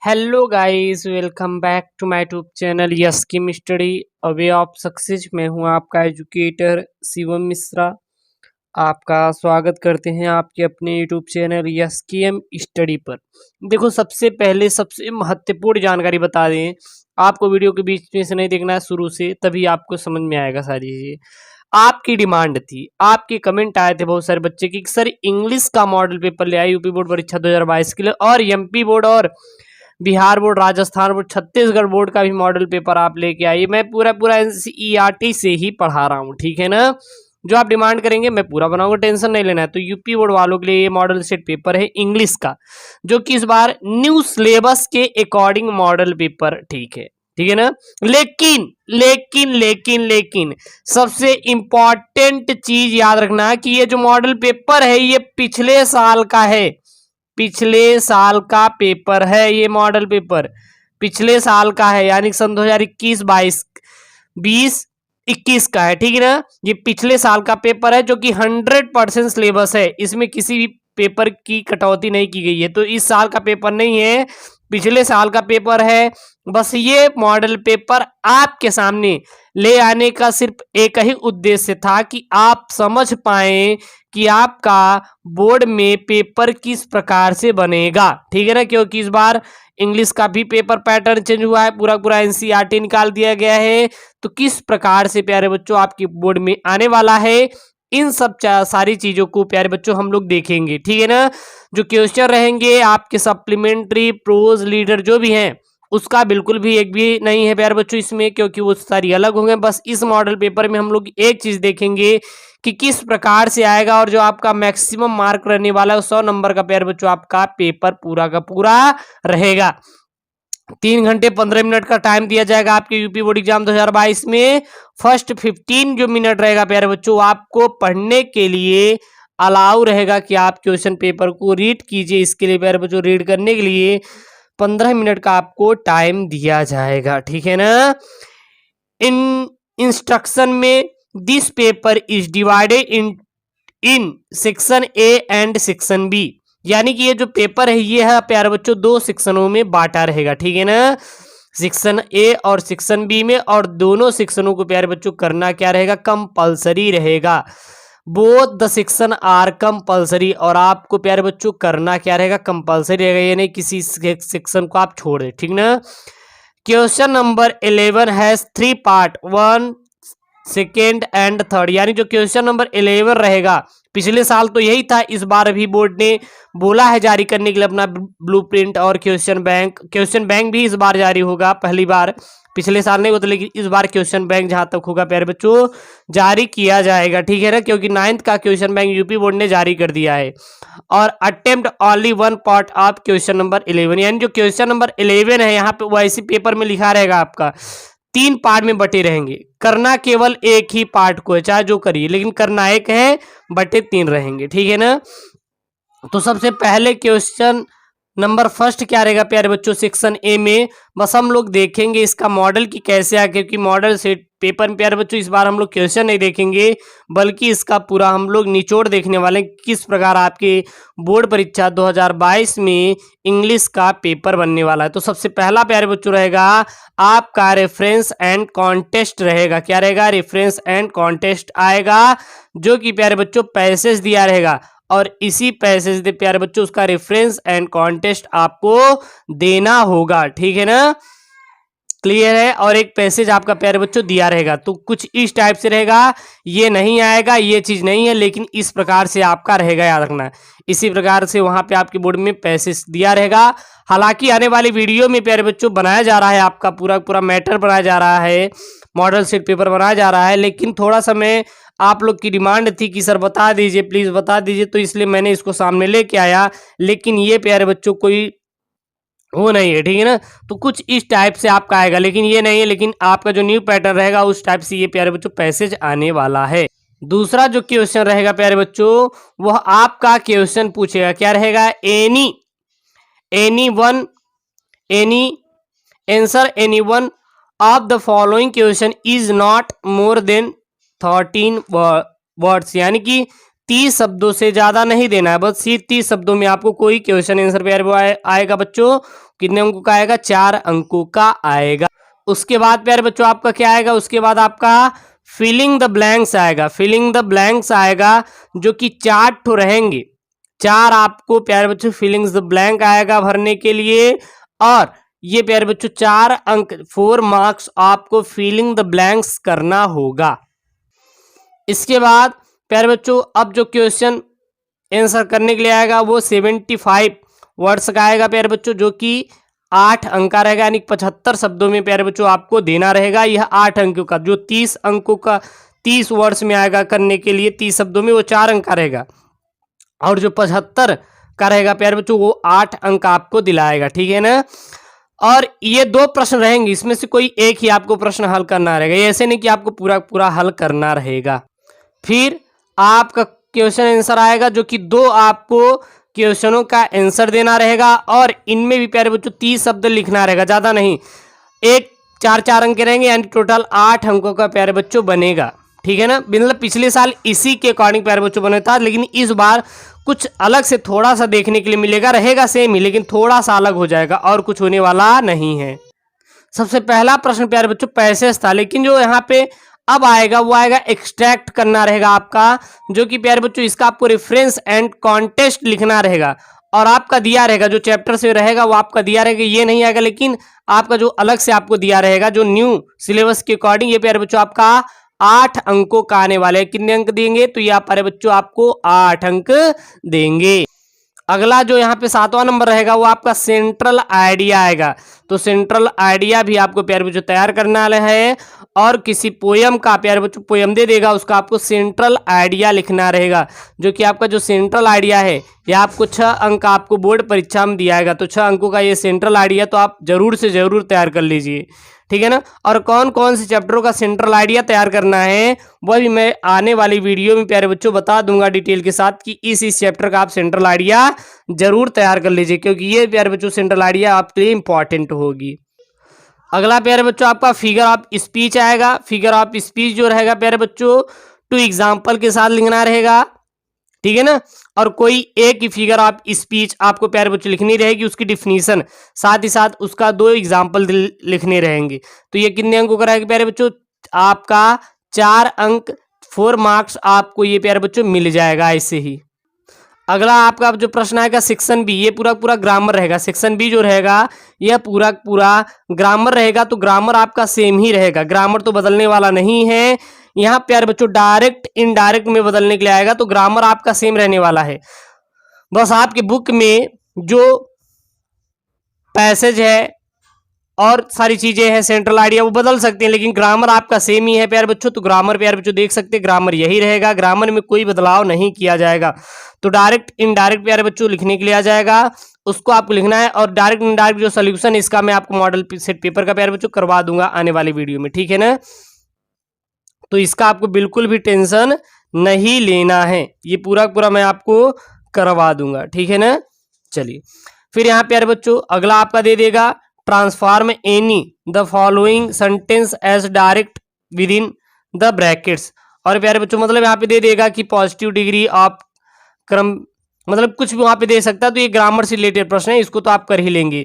Hello guys, welcome back to my YouTube channel yes Kim study a way of success. मैं हूं आपका educator Shivam Mishra. आपका स्वागत करते हैं आपके अपने YouTube channel yes Kim study पर। देखो, सबसे पहले सबसे महत्वपूर्ण जानकारी बता दें, आपको वीडियो के बीच में से नहीं देखना है, शुरू से, तभी आपको समझ में आएगा सारी चीज़ें। आपकी डिमांड थी, आपके कमेंट आए थे बहुत सारे बच्चे की सर इंग्लिश का मॉडल पेपर ले आए यूपी बोर्ड परीक्षा 2022 के लिए, और एमपी बोर्ड और Bihar board, Rajasthan board, Chhattisgarh board का भी मॉडल पेपर आप लेके आइए। मैं पूरा पूरा एनसीईआरटी से ही पढ़ा रहा हूँ, ठीक है ना। जो आप डिमांड करेंगे मैं पूरा बनाऊंगा, टेंशन नहीं लेना है। तो यूपी बोर्ड वालों के लिए ये मॉडल सेट पेपर है इंग्लिश का, जो कि इस बार न्यू सिलेबस के अकॉर्डिंग मॉडल पेपर, ठीक है ना। लेकिन लेकिन लेकिन लेकिन सबसे इंपॉर्टेंट चीज याद रखना कि ये जो मॉडल पेपर है ये पिछले साल का है, पिछले साल का पेपर है। ये मॉडल पेपर पिछले साल का है, यानी सन 2021 22 20 21 का है, ठीक है ना। ये पिछले साल का पेपर है जो कि 100% सिलेबस है, इसमें किसी भी पेपर की कटौती नहीं की गई है। तो इस साल का पेपर नहीं है, पिछले साल का पेपर है। बस ये मॉडल पेपर आपके सामने ले आने का सिर्फ एक ही उद्देश्य था कि आप समझ पाए कि आपका बोर्ड में पेपर किस प्रकार से बनेगा, ठीक है ना। क्योंकि इस बार इंग्लिश का भी पेपर पैटर्न चेंज हुआ है, पूरा पूरा एनसीईआरटी निकाल दिया गया है। तो किस प्रकार से प्यारे बच्चों आपके बोर्ड में आने वाला है, इन सब सारी चीजों को प्यारे बच्चों हम लोग देखेंगे, ठीक है ना। जो क्वेश्चन रहेंगे आपके सप्लीमेंट्री, प्रोज, लीडर जो भी हैं, उसका बिल्कुल भी एक भी नहीं है प्यारे बच्चों इसमें, क्योंकि वो सारी अलग होंगे। बस इस मॉडल पेपर में हम लोग एक चीज देखेंगे कि किस प्रकार से आएगा, और जो आपका मैक्सिमम मार्क रहने वाला है 100 नंबर का प्यारे बच्चों आपका पेपर पूरा का पूरा रहेगा। 3 घंटे 15 मिनट का टाइम दिया जाएगा आपके यूपी बोर्ड एग्जाम 2022 में। फर्स्ट 15 जो मिनट रहेगा प्यारे बच्चों आपको पढ़ने के लिए अलाउ रहेगा कि आप क्वेश्चन पेपर को रीड कीजिए। इसके लिए प्यारे बच्चों रीड करने के लिए 15 मिनट का आपको टाइम दिया जाएगा, ठीक है ना। इन इंस्ट्रक्शन में this paper is divided in section A and section B, यानी कि ये जो पेपर है ये है प्यारे बच्चों दो सेक्शनों में बांटा रहेगा, ठीक है ना। सेक्शन ए और सेक्शन बी में, और दोनों सेक्शनों को प्यारे बच्चों करना क्या रहेगा, कंपलसरी रहेगा। Both the section are compulsory, और आपको प्यारे बच्चों करना क्या रहेगा, कंपलसरी रहेगा, यानी किसी सेक्शन को आप छोड़ दे, ठीक ना। Question number 11 has 3 part, 1 second and third, यानी जो क्वेश्चन नंबर 11 रहेगा, पिछले साल तो यही था, इस बार भी बोर्ड ने बोला है जारी करने के लिए अपना ब्लूप्रिंट और क्वेश्चन बैंक भी इस बार जारी होगा, पहली बार। पिछले साल नहीं होता, लेकिन इस बार क्वेश्चन बैंक जहां तक होगा प्यारे बच्चों जारी किया जाएगा, ठीक है ना। क्योंकि 9th का क्वेश्चन बैंक यूपी बोर्ड ने जारी कर दिया है। और attempt only 1 part of question number 11, यानी जो क्वेश्चन नंबर 11 है यहाँ पे वैसे पेपर में लिखा रहेगा आपका 3 पार्ट में बटे रहेंगे। करना केवल एक ही पार्ट को है, चाहे जो करिए, लेकिन करना एक है, बटे 3 रहेंगे, ठीक है ना। तो सबसे पहले क्वेश्चन नंबर फर्स्ट क्या रहेगा प्यारे बच्चों, सेक्शन ए में बस हम लोग देखेंगे इसका मॉडल की कैसे आगे, क्योंकि मॉडल सेट पेपर में प्यारे बच्चों इस बार हम लोग क्वेश्चन नहीं देखेंगे, बल्कि इसका पूरा हम लोग निचोड़ देखने वाले हैं, किस प्रकार आपके बोर्ड परीक्षा 2022 में इंग्लिश का पेपर बनने वाला है। तो सबसे पहला प्यारे बच्चों रहेगा आपका रेफरेंस एंड कॉन्टेस्ट रहेगा। क्या रहेगा, रेफरेंस एंड कॉन्टेस्ट आएगा, जो कि प्यारे बच्चों पैसेज दिया रहेगा, और इसी पैसेज दे प्यारे बच्चों उसका रेफरेंस एंड कॉन्टेस्ट आपको देना होगा, ठीक है ना। क्लियर है। और एक पैसेज आपका प्यारे बच्चों दिया रहेगा, तो कुछ इस टाइप से रहेगा, ये नहीं आएगा, ये चीज नहीं है, लेकिन इस प्रकार से आपका रहेगा, याद रखना। इसी प्रकार से वहां पे आपके बोर्ड में पैसेज दिया रहेगा। हालांकि आने वाली वीडियो में प्यारे बच्चों बनाया जा रहा है, आपका पूरा पूरा मैटर बनाया जा रहा है, मॉडल सेट पेपर बनाया जा रहा है, लेकिन थोड़ा सा मैं आप लोग की डिमांड थी कि सर बता दीजिए, प्लीज बता दीजिए, तो इसलिए मैंने इसको सामने लेके आया। लेकिन ये प्यारे बच्चों कोई वो नहीं है, ठीक है ना। तो कुछ इस टाइप से आपका आएगा, लेकिन ये नहीं है, लेकिन आपका जो न्यू पैटर्न रहेगा उस टाइप से ये प्यारे बच्चों पैसेज आने वाला है। दूसरा जो क्वेश्चन रहेगा प्यारे बच्चों, वह आपका क्वेश्चन पूछेगा, क्या रहेगा, any one any answer any one of the following question is not more than 13 words, यानी कि 30 शब्दों से ज्यादा नहीं देना है, बस ये 30 शब्दों में आपको कोई क्वेश्चन आंसर पे आएगा बच्चों, कितने अंकों का आएगा, 4 अंकों का आएगा। उसके बाद प्यारे बच्चों आपका क्या आएगा, उसके बाद आपका फिलिंग द ब्लैंक्स आएगा। फिलिंग द ब्लैंक्स आएगा जो कि 4 ठो रहेंगे, 4 आपको प्यारे बच्चों फिलिंग्स द ब्लैंक आएगा भरने के लिए। और ये प्यारे बच्चों 4 अंक 4 मार्क्स आपको फिलिंग द ब्लैंक्स करना होगा। इसके बाद प्यारे बच्चों अब जो क्वेश्चन आंसर करने के लिए आएगा वो 75 वर्ड्स का आएगा प्यारे बच्चों, जो कि 8 अंक का रहेगा, यानी 75 शब्दों में प्यारे बच्चों आपको देना रहेगा। यह 8 अंकों का, जो 30 अंकों का 30 वर्ड्स में आएगा करने के लिए 30 शब्दों में, वो 4 अंक का रहेगा। और जो 75 का रहेगा प्यारे बच्चों वो 8 अंक आपको दिलाएगा, ठीक है ना। और ये 2 प्रश्न रहेंगे, इसमें से कोई एक ही आपको प्रश्न हल करना रहेगा, ये ऐसे नहीं कि आपको पूरा पूरा हल करना रहेगा। फिर आपका क्वेश्चन आंसर आएगा जो कि 2 आपको क्वेश्चनों का आंसर देना रहेगा, और इनमें भी प्यारे बच्चों 30 शब्द लिखना रहेगा, ज़्यादा नहीं। एक 4-4 अंक के रहेंगे, यानी टोटल 8 अंकों का प्यारे बच्चों बनेगा, ठीक है ना। मतलब पिछले साल इसी के अकॉर्डिंग प्यारे बच्चों बने था, लेकिन इस बार कुछ अलग से थोड़ा सा देखने के लिए मिलेगा, रहेगा सेम ही लेकिन थोड़ा सा अलग हो जाएगा, और कुछ होने वाला नहीं है। सबसे पहला प्रश्न प्यारे बच्चों पैसेज था, लेकिन जो यहाँ पे अब आएगा वो आएगा एक्सट्रैक्ट करना रहेगा आपका, जो कि प्यारे बच्चों इसका आपको रेफरेंस एंड कॉन्टेस्ट लिखना रहेगा, और आपका दिया रहेगा जो चैप्टर से रहेगा वो आपका दिया रहेगा, ये नहीं आएगा, लेकिन आपका जो अलग से आपको दिया रहेगा जो न्यू सिलेबस के अकॉर्डिंग, ये प्यारे बच्चों आपका 8 अंकों का आने वाले हैं। कितने अंक देंगे, तो ये प्यारे बच्चों आपको 8 अंक देंगे। अगला जो यहाँ पे 7वां नंबर रहेगा वो आपका सेंट्रल आइडिया आएगा, तो सेंट्रल आइडिया भी आपको प्यारे बच्चों तैयार करना वाला है, और किसी पोयम का प्यारे बच्चों पोयम दे देगा, उसका आपको सेंट्रल आइडिया लिखना रहेगा, जो कि आपका जो सेंट्रल आइडिया है ये आपको 6 अंक आपको बोर्ड परीक्षा में दिया जाएगा, तो 6 अंकों का ये सेंट्रल आइडिया तो आप जरूर से जरूर तैयार कर लीजिए, ठीक है ना। और कौन कौन से चैप्टरों का सेंट्रल आइडिया तैयार करना है वह भी मैं आने वाली वीडियो में प्यारे बच्चों बता दूंगा डिटेल के साथ, कि इस चैप्टर का आप सेंट्रल आइडिया जरूर तैयार कर लीजिए, क्योंकि ये प्यारे बच्चों सेंट्रल आइडिया आपके लिए इंपॉर्टेंट होगी। अगला प्यारे बच्चों आपका फिगर ऑफ स्पीच आएगा। फिगर ऑफ स्पीच जो रहेगा प्यारे बच्चों 2 एग्जाम्पल के साथ लिखना रहेगा, ठीक है ना। और कोई एक ही फिगर ऑफ स्पीच आपको प्यारे बच्चों लिखनी रहेगी, उसकी डिफिनीशन साथ ही साथ उसका 2 एग्जाम्पल लिखने रहेंगे। तो ये कितने अंकों का रहेगा प्यारे बच्चों, आपका 4 अंक 4 मार्क्स आपको ये प्यारे बच्चों मिल जाएगा ऐसे ही। अगला आपका जो प्रश्न आएगा सेक्शन बी, ये पूरा पूरा ग्रामर रहेगा। सेक्शन बी जो रहेगा यह पूरा पूरा ग्रामर रहेगा, तो ग्रामर आपका सेम ही रहेगा, ग्रामर तो बदलने वाला नहीं है। यहाँ प्यारे बच्चों डायरेक्ट इनडायरेक्ट में बदलने के लिए आएगा, तो ग्रामर आपका सेम रहने वाला है। बस आपके बुक में जो पैसेज है और सारी चीजें हैं सेंट्रल आइडिया वो बदल सकते हैं, लेकिन ग्रामर आपका सेम ही है प्यारे बच्चों। तो ग्रामर प्यारे बच्चों देख सकते हैं ग्रामर यही रहेगा, ग्रामर में कोई बदलाव नहीं किया जाएगा। तो डायरेक्ट इनडायरेक्ट प्यारे बच्चों लिखने के लिए आ जाएगा, उसको आपको लिखना है। और डायरेक्ट इनडायरेक्ट जो सोल्यूशन इसका मैं आपको मॉडल सेट पेपर का प्यारे बच्चों करवा दूंगा आने वाली वीडियो में, ठीक है ना। तो इसका आपको बिल्कुल भी टेंशन नहीं लेना है, ये पूरा पूरा मैं आपको करवा दूंगा, ठीक है ना। चलिए फिर यहाँ प्यारे बच्चों अगला आपका दे देगा transform any the following sentence as direct with in the brackets. और प्यारे बच्चों मतलब यहाँ पे दे देगा कि पॉजिटिव डिग्री ऑफ क्रम, मतलब कुछ भी वहां पे दे सकता है। तो ये ग्रामर से रिलेटेड प्रश्न है, इसको तो आप कर ही लेंगे,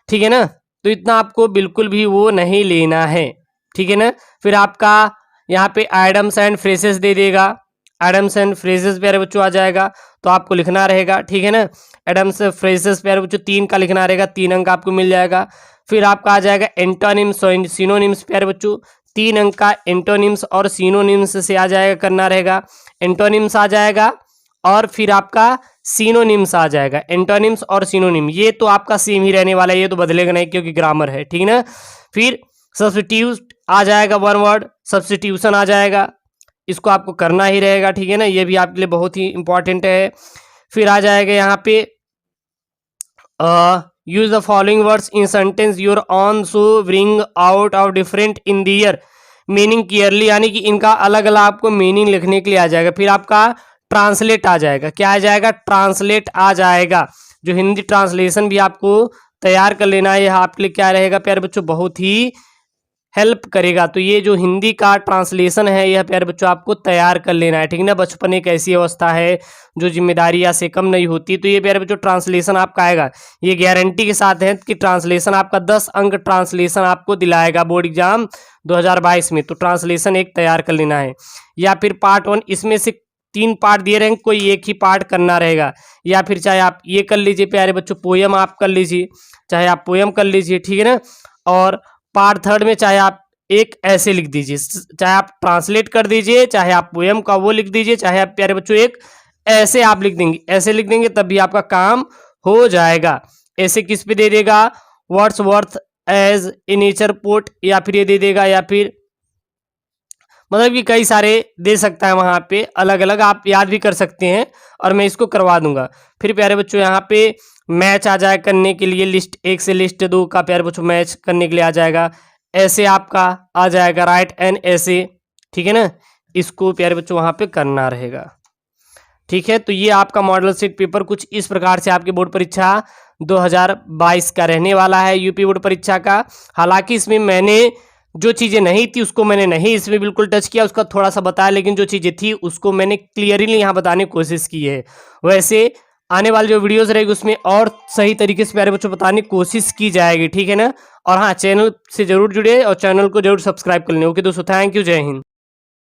ठीक है ना। तो इतना आपको बिल्कुल भी वो नहीं लेना है, ठीक है ना। फिर आपका यहाँ पे आइडम्स एंड फ्रेजेस दे देगा, एडम्स एंड फ्रेजेस प्यारे बच्चों आ जाएगा, तो आपको लिखना रहेगा, ठीक है ना। एडम्स फ्रेजेस प्यारे बच्चों 3 का लिखना रहेगा, 3 अंक आपको मिल जाएगा। फिर आपका आ जाएगा एंटोनिम्स सिनोनिम्स प्यारे बच्चों 3 अंक का एंटोनिम्स और सिनोनिम्स से आ जाएगा करना रहेगा। एंटोनिम्स आ जाएगा और फिर आपका सिनोनिम्स आ जाएगा। एंटोनिम्स और सिनोनिम ये तो आपका सेम ही रहने वाला है, ये तो बदलेगा नहीं क्योंकि ग्रामर है, ठीक है ना। फिर सब्स्टिट्यूट आ जाएगा, 1 वर्ड सब्स्टिट्यूशन आ जाएगा, इसको आपको करना ही रहेगा, ठीक है ना, ये भी आपके लिए बहुत ही इंपॉर्टेंट है। फिर आ जाएगा यहाँ पे use the following words in sentence your own so bring out of different in their meaning clearly, यानी कि इनका अलग अलग आपको मीनिंग लिखने के लिए आ जाएगा। फिर आपका ट्रांसलेट आ जाएगा, क्या आ जाएगा, ट्रांसलेट आ जाएगा, जो हिंदी ट्रांसलेशन भी आपको तैयार कर लेना है। यह आपके लिए क्या रहेगा प्यारे बच्चों, बहुत ही हेल्प करेगा। तो ये जो हिंदी का ट्रांसलेशन है यह प्यारे बच्चों आपको तैयार कर लेना है, ठीक है ना। बचपन एक ऐसी अवस्था है जो जिम्मेदारी या से कम नहीं होती। तो ये प्यारे बच्चों ट्रांसलेशन आपका आएगा, ये गारंटी के साथ है कि ट्रांसलेशन आपका 10 अंक ट्रांसलेशन आपको दिलाएगा बोर्ड एग्जाम 2022 में। तो ट्रांसलेशन एक तैयार कर लेना है। या फिर पार्ट 1, इसमें से 3 पार्ट दिए रहेंगे, कोई एक ही पार्ट करना रहेगा। या फिर चाहे आप ये कर लीजिए प्यारे बच्चों, पोयम आप कर लीजिए, चाहे आप पोयम कर लीजिए, ठीक है ना। और पार्ट 3 में चाहे आप एक ऐसे लिख दीजिए, चाहे आप ट्रांसलेट कर दीजिए, चाहे आप पोयम का वो लिख दीजिए, चाहे आप प्यारे बच्चों एक ऐसे आप लिख देंगे, ऐसे लिख देंगे तब भी आपका काम हो जाएगा। ऐसे किस पे दे देगा, Wordsworth as a nature poet, या फिर ये दे देगा, या फिर मतलब कि कई सारे दे सकता है, वहाँ पे अलग अलग आप याद भी कर सकते हैं और मैं इसको करवा दूंगा। फिर प्यारे बच्चों यहाँ पे मैच आ जाए करने के लिए, लिस्ट 1 से लिस्ट 2 का प्यारे बच्चों मैच करने के लिए आ जाएगा। ऐसे आपका आ जाएगा, राइट एन ऐसे, ठीक है ना। इसको प्यारे बच्चों वहाँ पे करना रहेगा, ठीक है। तो ये आपका मॉडल सेट पेपर कुछ इस प्रकार से आपके बोर्ड परीक्षा 2022 का रहने वाला है, यूपी बोर्ड परीक्षा का। हालांकि इसमें मैंने जो चीज़ें नहीं थी उसको मैंने नहीं इसमें बिल्कुल टच किया, उसका थोड़ा सा बताया, लेकिन जो चीज़ें थी उसको मैंने क्लियरली यहाँ बताने की कोशिश की है। वैसे आने वाले जो वीडियोस रहेगी उसमें और सही तरीके से प्यारे बच्चों बताने की कोशिश की जाएगी, ठीक है ना। और हाँ, चैनल से जरूर जुड़े और चैनल को जरूर सब्सक्राइब कर लें। ओके दोस्तों, थैंक यू, जय हिंद।